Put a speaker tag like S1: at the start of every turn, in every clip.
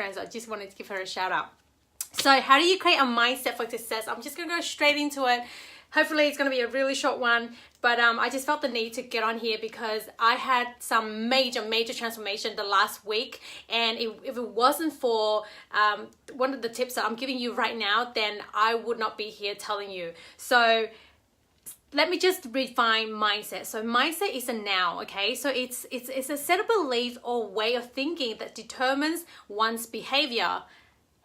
S1: friend, so I just wanted to give her a shout out. So how do you create a mindset for success? I'm just going to go straight into it. Hopefully it's going to be a really short one, but I just felt the need to get on here because I had some major transformation the last week, and if it wasn't for one of the tips that I'm giving you right now, then I would not be here telling you. So let me just refine mindset. So mindset is a noun, okay? So it's a set of beliefs or way of thinking that determines one's behavior.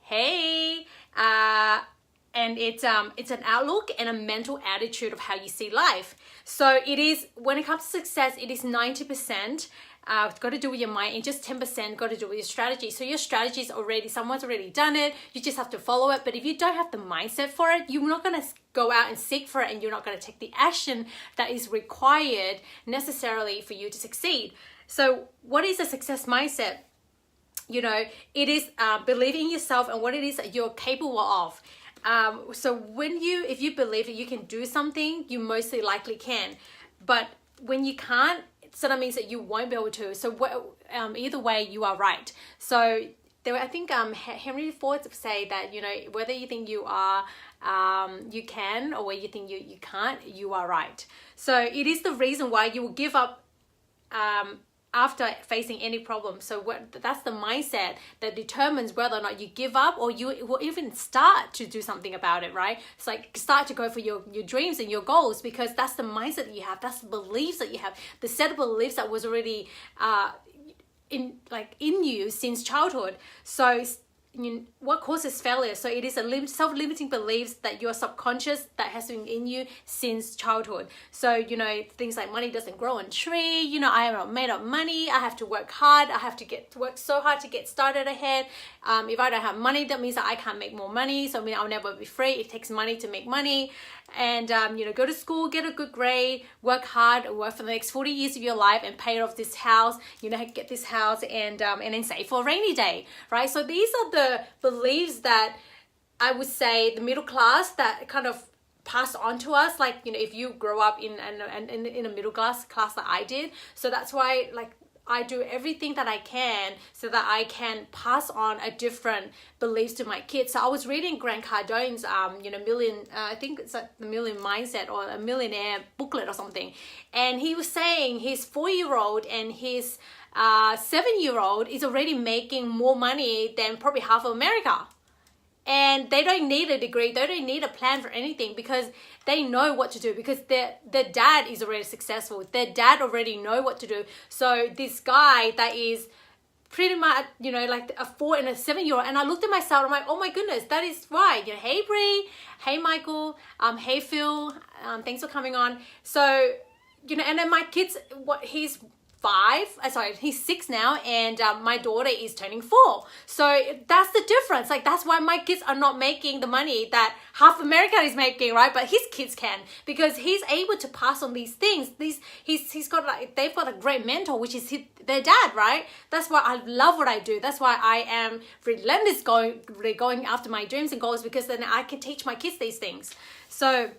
S1: Hey, and it's an outlook and a mental attitude of how you see life. So it is, when it comes to success, it is 90% got to do with your mind, and just 10% got to do with your strategy. So your strategy is already, someone's already done it, you just have to follow it. But if you don't have the mindset for it, you're not going to go out and seek for it, and you're not going to take the action that is required necessarily for you to succeed. So what is a success mindset? You know, it is believing in yourself and what it is that you're capable of. So if you believe that you can do something, you mostly likely can. But when you can't, so that means that you won't be able to. So either way, you are right. So I think Henry Ford say that, you know, whether you think you are, you can, or whether you think you can't, you are right. So it is the reason why you will give up after facing any problem. So that's the mindset that determines whether or not you give up or you will even start to do something about it, right? It's like start to go for your dreams and your goals, because that's the mindset that you have, that's the beliefs that you have, the set of beliefs that was already in you since childhood. So what causes failure? So it is a self-limiting beliefs that your subconscious that has been in you since childhood. So, you know, things like money doesn't grow on a tree, you know, I am not made of money, I have to work hard, I have to work so hard to get started ahead. If I don't have money, that means that I can't make more money, so I mean I'll never be free. It takes money to make money. And you know, go to school, get a good grade, work hard, work for the next 40 years of your life and pay off this house, you know, get this house, and then save for a rainy day, right? So these are the beliefs that I would say the middle class that kind of passed on to us, like, you know, if you grow up in a middle class that I did. So that's why, like, I do everything that I can so that I can pass on a different beliefs to my kids. So I was reading Grant Cardone's, you know, I think it's like the Million Mindset or a Millionaire booklet or something. And he was saying his 4-year-old and his 7-year-old is already making more money than probably half of America. And they don't need a degree, they don't need a plan for anything, because they know what to do, because their dad is already successful. Their dad already know what to do. So this guy that is pretty much, you know, like a 4 and a 7-year-old, and I looked at myself, I'm like, oh my goodness, that is right. You know, hey Bree, hey Michael, hey Phil, thanks for coming on. So, you know, and then my kids, he's 6 now, and my daughter is turning 4. So that's the difference. Like, that's why my kids are not making the money that half America is making, right? But his kids can, because he's able to pass on these things. They've got a great mentor, which is their dad, right? That's why I love what I do. That's why I am relentless going after my dreams and goals, because then I can teach my kids these things. So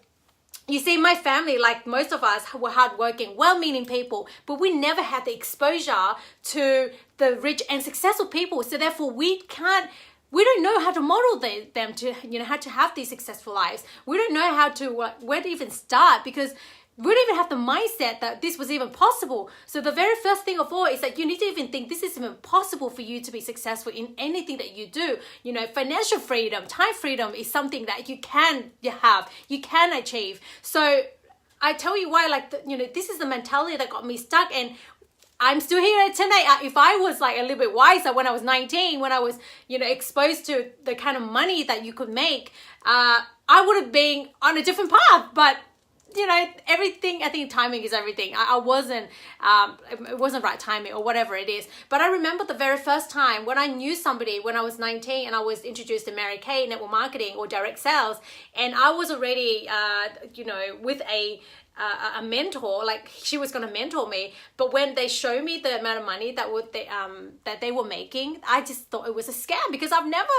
S1: you see, my family, like most of us, were hardworking, well-meaning people, but we never had the exposure to the rich and successful people. So therefore, we don't know how to model them to, you know, how to have these successful lives. We don't know how to, where to even start, because we don't even have the mindset that this was even possible. So the very first thing of all is that you need to even think this is even possible for you to be successful in anything that you do. You know, financial freedom, time freedom is something that you can achieve. So I tell you why, like, you know, this is the mentality that got me stuck, and I'm still here tonight. If I was like a little bit wiser when I was 19, when I was, you know, exposed to the kind of money that you could make, I would have been on a different path. But you know, everything, I think timing is everything. I wasn't, it wasn't right timing or whatever it is. But I remember the very first time when I knew somebody when I was 19 and I was introduced to Mary Kay, network marketing or direct sales. And I was already, you know, with a mentor, like she was going to mentor me. But when they showed me the amount of money that they were making, I just thought it was a scam, because I've never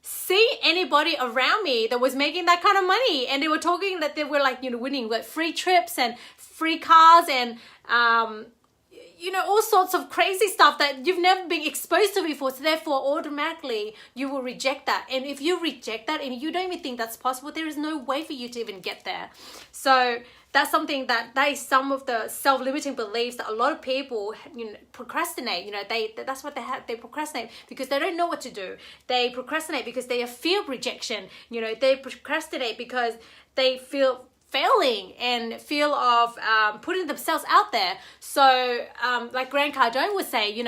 S1: see anybody around me that was making that kind of money. And they were talking that they were like, you know, winning like free trips and free cars and all sorts of crazy stuff that you've never been exposed to before. So therefore, automatically, you will reject that. And if you reject that and you don't even think that's possible, there is no way for you to even get there. So that's something that is some of the self-limiting beliefs that a lot of people, procrastinate. That's what they have. They procrastinate because they don't know what to do. They procrastinate because they fear rejection. They procrastinate because they feel failing and feel of putting themselves out there. So like Grant Cardone would say, you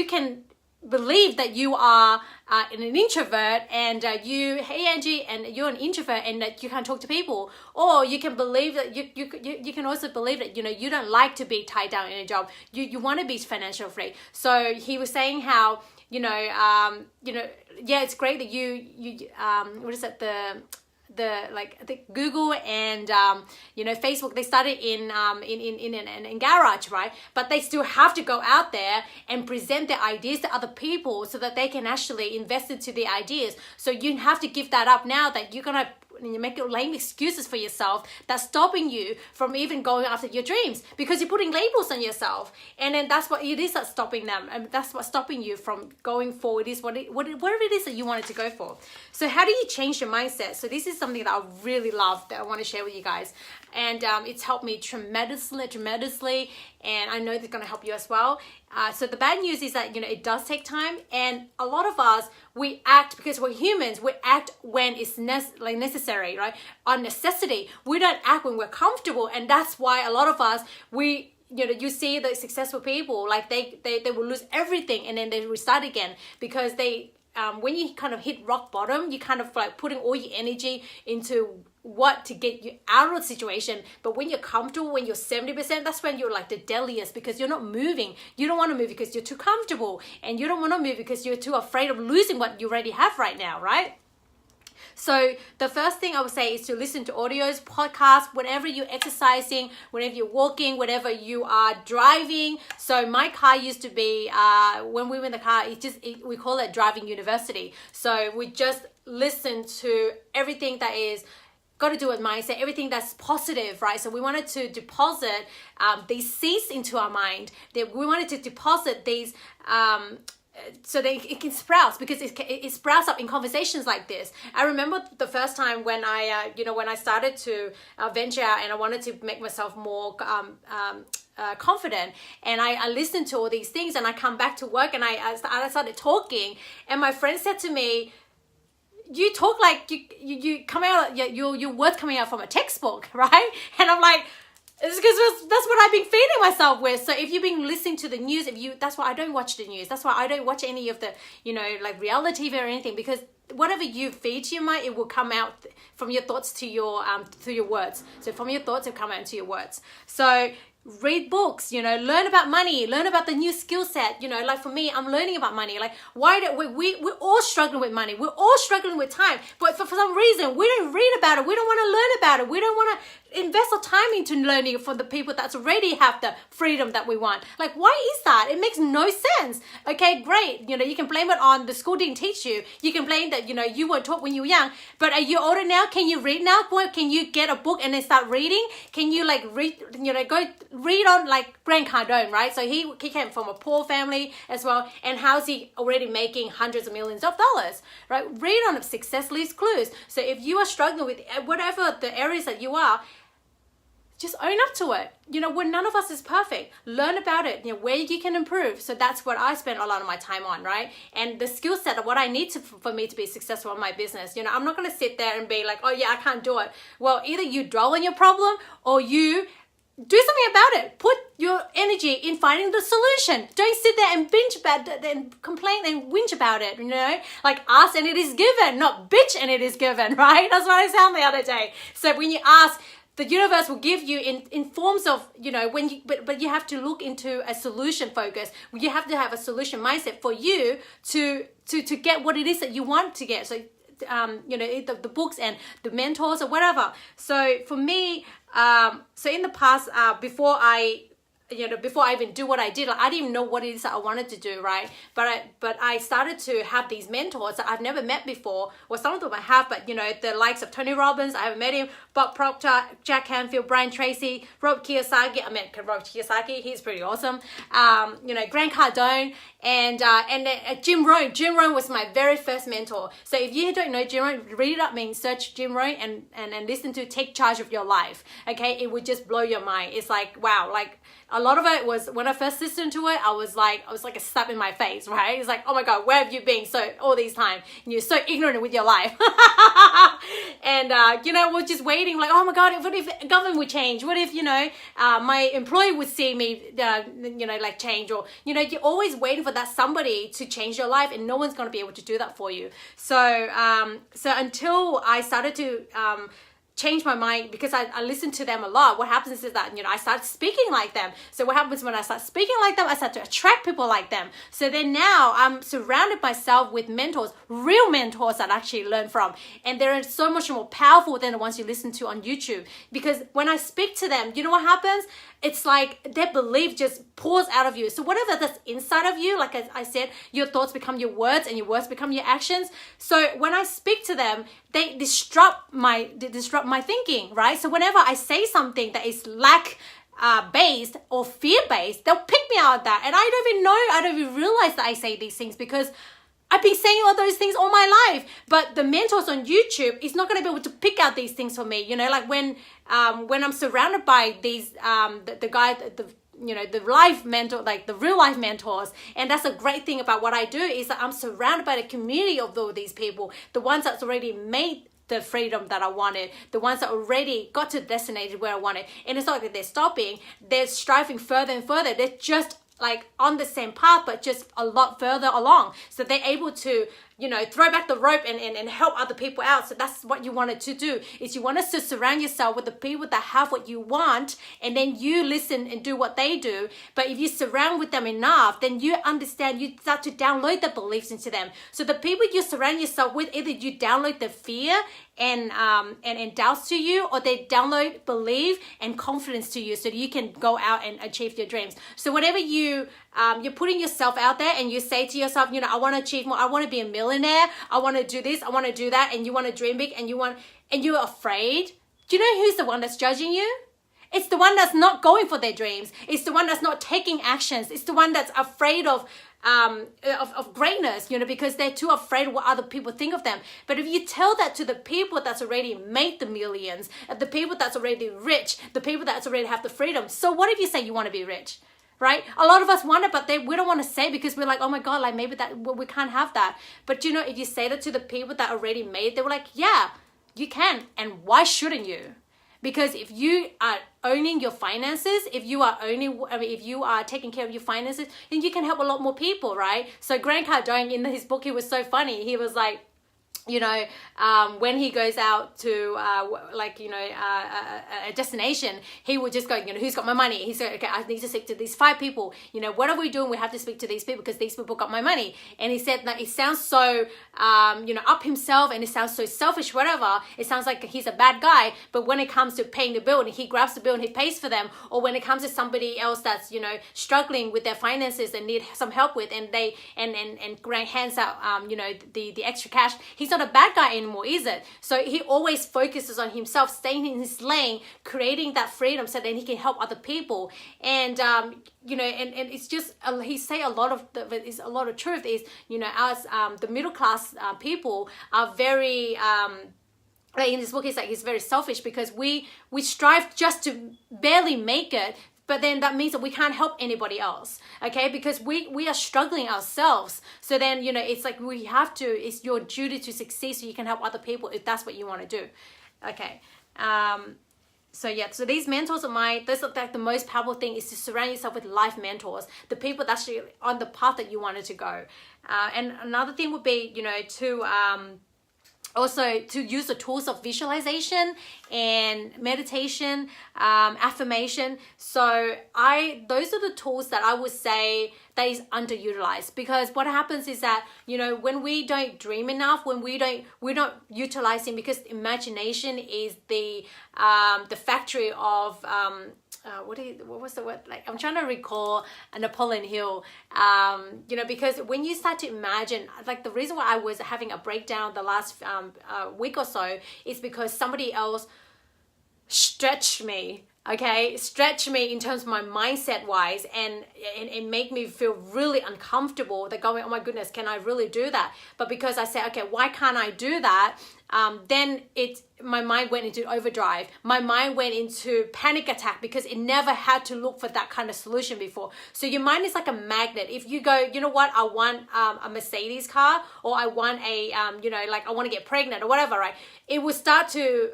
S1: can believe that you are an introvert and hey Angie, and you're an introvert and that you can't talk to people, or you can believe that you can also believe that you don't like to be tied down in a job. You want to be financial free. So he was saying how it's great that you what is it, the Google and Facebook, they started in garage, right? But they still have to go out there and present their ideas to other people so that they can actually invest into the ideas. So you have to give that up now that you're gonna make your lame excuses for yourself that's stopping you from even going after your dreams, because you're putting labels on yourself, and then that's what it is that's stopping them, and that's what's stopping you from going forward, is whatever it is that you wanted to go for. So how do you change your mindset? So this is something that I really love that I want to share with you guys, and it's helped me tremendously, and I know it's going to help you as well. So the bad news is that it does take time, and a lot of us, we act because we're humans. We act when it's necessary, right? On necessity. We don't act when we're comfortable, and that's why a lot of us, you see the successful people, like they will lose everything and then they restart again, because they when you kind of hit rock bottom, you kind of like putting all your energy into what to get you out of the situation. But when you're comfortable, when you're 70%, that's when you're like the deadliest, because you're not moving. You don't want to move because you're too comfortable, and you don't want to move because you're too afraid of losing what you already have right now, right? So the first thing I would say is to listen to audios, podcasts, whenever you're exercising, whenever you're walking, whenever you are driving. So my car used to be, when we were in the car, we call it driving university. So we just listen to everything that is got to do with mindset, everything that's positive, right? So we wanted to deposit these seeds into our mind. That we wanted to deposit these so that it can sprout, because it sprouts up in conversations like this. I remember the first time when I started to venture out and I wanted to make myself more confident, and I listened to all these things, and I come back to work and I started talking, and my friend said to me, you talk like you come out, your words coming out from a textbook, right? And I'm like, it's because that's what I've been feeding myself with. So if you've been listening to the news, that's why I don't watch the news. That's why I don't watch any of the, like reality TV or anything, because whatever you feed to your mind, it will come out from your thoughts to your words. So from your thoughts, it will come out into your words. So read books, learn about money, learn about the new skill set. Like for me, I'm learning about money. Like, why do we're all struggling with money. We're all struggling with time. But for some reason, we don't read about it. We don't want to learn about it. We don't want to invest our time into learning for the people that's already have the freedom that we want. Like, why is that? It makes no sense. Okay, great. You can blame it on the school didn't teach you. You can blame that, you weren't taught when you were young. But are you older now? Can you read now? Can you get a book and then start reading? Can you like read, go read on like Grant Cardone, right? So he came from a poor family as well. And how's he already making hundreds of millions of dollars, right? Read on Success Leaves Clues. So if you are struggling with whatever the areas that you are, just own up to it. When none of us is perfect, learn about it, where you can improve. So that's what I spend a lot of my time on, right? And the skill set of what I need for me to be successful in my business. I'm not going to sit there and be like, oh yeah, I can't do it. Well, either you dwell on your problem or you do something about it. Put your energy in finding the solution. Don't sit there and binge about it and complain and whinge about it, Like ask and it is given, not bitch and it is given, right? That's what I sound the other day. So when you ask, the universe will give you in forms of, but you have to look into a solution focus. You have to have a solution mindset for you to get what it is that you want to get. So, the books and the mentors or whatever. So for me, so in the past, before I before I even do what I did, like, I didn't even know what it is that I wanted to do, right? But I started to have these mentors that I've never met before. Well, some of them I have, but the likes of Tony Robbins, I haven't met him, Bob Proctor, Jack Canfield, Brian Tracy, Robert Kiyosaki. I met Robert Kiyosaki, he's pretty awesome. Grant Cardone, and Jim Rohn. Jim Rohn was my very first mentor. So if you don't know Jim Rohn, read it up, search Jim Rohn and listen to Take Charge of Your Life. Okay, it would just blow your mind. It's like, wow, like a lot of it was, when I first listened to it, I was like a slap in my face, right? It's like, oh my God, where have you been all these time? And you're so ignorant with your life. And we're just waiting, like, oh my God, what if the government would change? What if, my employee would see me, like change, or, you're always waiting for that somebody to change your life, and no one's going to be able to do that for you. So until I started to change my mind, because I listened to them a lot, what happens is that, I start speaking like them. So what happens when I start speaking like them, I start to attract people like them. So then now I'm surrounded myself with mentors, real mentors that I actually learn from. And they're so much more powerful than the ones you listen to on YouTube. Because when I speak to them, you know what happens? It's like their belief just pours out of you. So whatever that's inside of you, like I said, your thoughts become your words and your words become your actions. So when I speak to them, they disrupt my thinking, right? So whenever I say something that is lack based or fear based, they'll pick me out of that. And I don't even realize that I say these things, because I've been saying all those things all my life. But the mentors on YouTube is not going to be able to pick out these things for me. Like when I'm surrounded by these, the life mentor, like the real life mentors. And that's a great thing about what I do, is that I'm surrounded by the community of all these people, the ones that's already made the freedom that I wanted, the ones that already got to the destination where I wanted. And it's not like they're stopping, they're striving further and further. They're just like on the same path, but just a lot further along. So they're able to, throw back the rope and help other people out. So that's what you wanted to do, is you want us to surround yourself with the people that have what you want, and then you listen and do what they do. But if you surround with them enough, then you understand, you start to download the beliefs into them. So the people you surround yourself with, either you download the fear and doubts to you, or they download belief and confidence to you, so that you can go out and achieve your dreams. So whatever you're putting yourself out there, and you say to yourself, I want to achieve more, I want to be a millionaire, I want to do this, I want to do that, and you want to dream big, and you're afraid. Do you know who's the one that's judging you? It's the one that's not going for their dreams. It's the one that's not taking actions. It's the one that's afraid of greatness, because they're too afraid of what other people think of them. But if you tell that to the people that's already made the millions, the people that's already rich, the people that's already have the freedom. So what if you say you want to be rich? Right? A lot of us want it, but we don't want to say, because we're like, oh my God, like maybe we can't have that. But if you say that to the people that already made it, they were like, yeah, you can. And why shouldn't you? Because if you are owning your finances, if you are taking care of your finances, then you can help a lot more people, right? So Grant Cardone, in his book, he was so funny. He was like, when he goes out to a destination, he would just go, who's got my money? He said, okay, I need to speak to these 5 people. What are we doing? We have to speak to these people because these people got my money. And he said that it sounds so, up himself, and it sounds so selfish, whatever. It sounds like he's a bad guy. But when it comes to paying the bill, and he grabs the bill and he pays for them, or when it comes to somebody else that's, struggling with their finances and need some help with, and Grant hands out, the extra cash, he's not a bad guy anymore, is it? So he always focuses on himself, staying in his lane, creating that freedom, so then he can help other people. And and it's just he say a lot of truth is, us the middle class people are very in this book, he's very selfish, because we strive just to barely make it. But then that means that we can't help anybody else, okay? Because we are struggling ourselves. So then, it's like it's your duty to succeed so you can help other people if that's what you want to do, okay? So these mentors of mine, those are like the most powerful thing, is to surround yourself with life mentors, the people that's actually on the path that you wanted to go. And another thing would be, also to use the tools of visualization and meditation, affirmation. So those are the tools that I would say that is underutilized, because what happens is that, when we don't dream enough, when we're not utilizing, because imagination is the factory of what was the word? Like, I'm trying to recall Napoleon Hill, because when you start to imagine, like the reason why I was having a breakdown the last week or so is because somebody else stretched me. Okay, stretch me in terms of my mindset wise, and make me feel really uncomfortable. They're going, oh my goodness, can I really do that? But because I said, okay, why can't I do that? Then my mind went into overdrive. My mind went into panic attack because it never had to look for that kind of solution before. So your mind is like a magnet. If you go, you know what, I want a Mercedes car, or I want a, like I want to get pregnant or whatever, right? It will start to,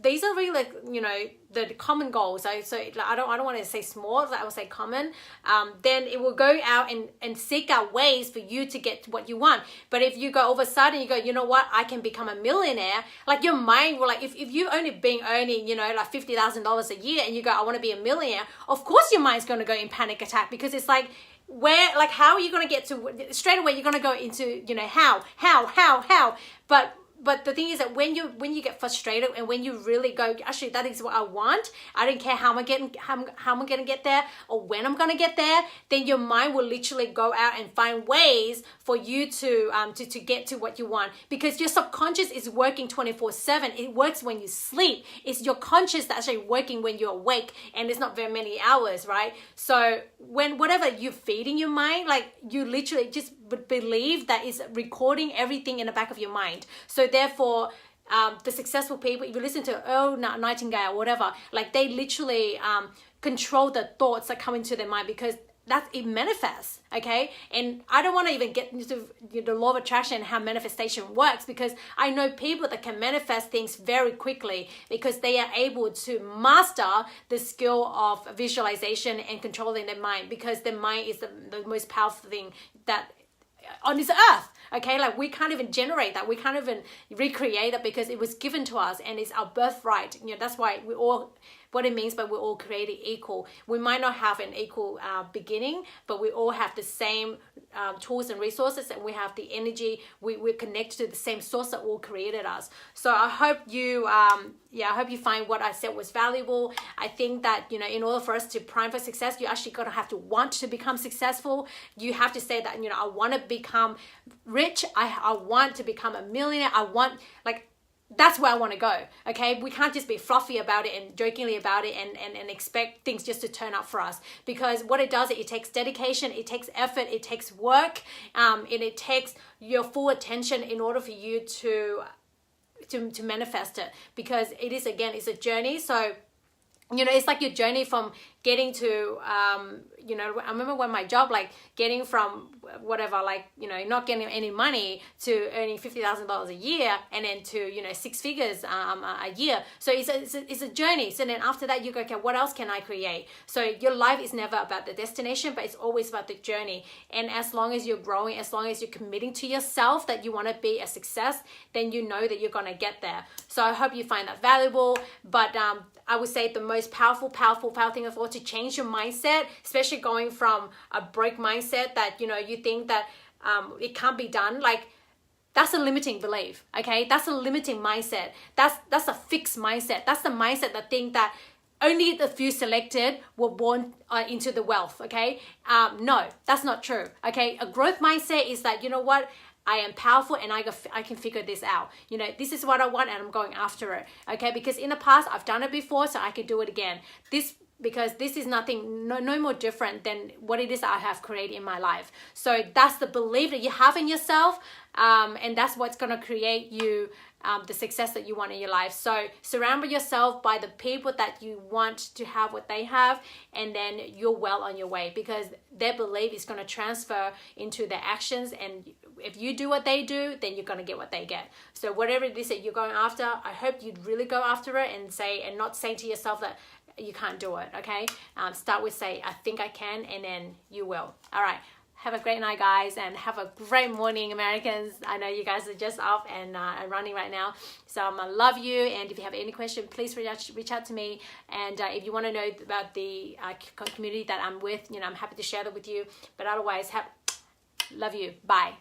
S1: these are really like, the common goals. So I don't want to say small, I will say common. Then it will go out and seek out ways for you to get what you want. But if you go all of a sudden, you go, you know what, I can become a millionaire. Like your mind will, like if you've only been earning, like $50,000 a year, and you go, I want to be a millionaire. Of course your mind's going to go in panic attack, because it's like, how are you going to get to, straight away you're going to go into, how. But the thing is that when you get frustrated, and when you really go, actually, that is what I want. I don't care how I'm going to get there, or when I'm going to get there. Then your mind will literally go out and find ways for you to get to what you want, because your subconscious is working 24/7. It works when you sleep. It's your conscious that's actually working when you're awake, and it's not very many hours, right? So whatever you're feeding your mind, like you literally just believe that is recording everything in the back of your mind. So therefore, the successful people, if you listen to Earl Nightingale or whatever, like they literally control the thoughts that come into their mind, because it manifests, okay? And I don't want to even get into the law of attraction and how manifestation works, because I know people that can manifest things very quickly because they are able to master the skill of visualization and controlling their mind, because their mind is the most powerful thing that on this earth. Okay, like we can't even generate that, we can't even recreate that, because it was given to us and it's our birthright. That's why we all, what it means by we're all created equal. We might not have an equal beginning, but we all have the same tools and resources, and we have the energy. We're connected to the same source that all created us. So I hope you I hope you find what I said was valuable. I think that in order for us to prime for success, you actually gotta have to want to become successful. You have to say that I want to become rich. I want to become a millionaire. I want, like, that's where I want to go. Okay, we can't just be fluffy about it and jokingly about it and expect things just to turn up for us, because what it does, it takes dedication, it takes effort, it takes work, and it takes your full attention in order for you to manifest it, because it is, again, it's a journey. So it's like your journey from getting to I remember when my job, like getting from whatever, like not getting any money to earning $50,000 a year, and then to 6 figures a year. So it's a journey. So then after that, you go, okay, what else can I create? So your life is never about the destination, but it's always about the journey. And as long as you're growing, as long as you're committing to yourself that you want to be a success, then you know that you're going to get there. So I hope you find that valuable. But I would say the most powerful thing of all, to change your mindset, especially going from a broke mindset that you think that it can't be done. Like, that's a limiting belief. Okay, that's a limiting mindset. That's a fixed mindset. That's the mindset that think that only the few selected were born into the wealth. Okay, no, that's not true. Okay, a growth mindset is that, what, I am powerful and I can figure this out. This is what I want and I'm going after it. Okay, because in the past I've done it before, so I can do it again. Because this is nothing, no more different than what it is I have created in my life. So that's the belief that you have in yourself, and that's what's going to create you the success that you want in your life. So surround yourself by the people that you want to have what they have, and then you're well on your way, because their belief is going to transfer into their actions, and if you do what they do, then you're going to get what they get. So whatever it is that you're going after, I hope you'd really go after it, and not say to yourself that you can't do it. Okay, start with say, I think I can, and then you will. All right, have a great night, guys, and have a great morning, Americans. I know you guys are just up and running right now, so I love you. And if you have any question, please reach out to me. And if you want to know about the community that I'm with, I'm happy to share that with you. But otherwise, love you. Bye.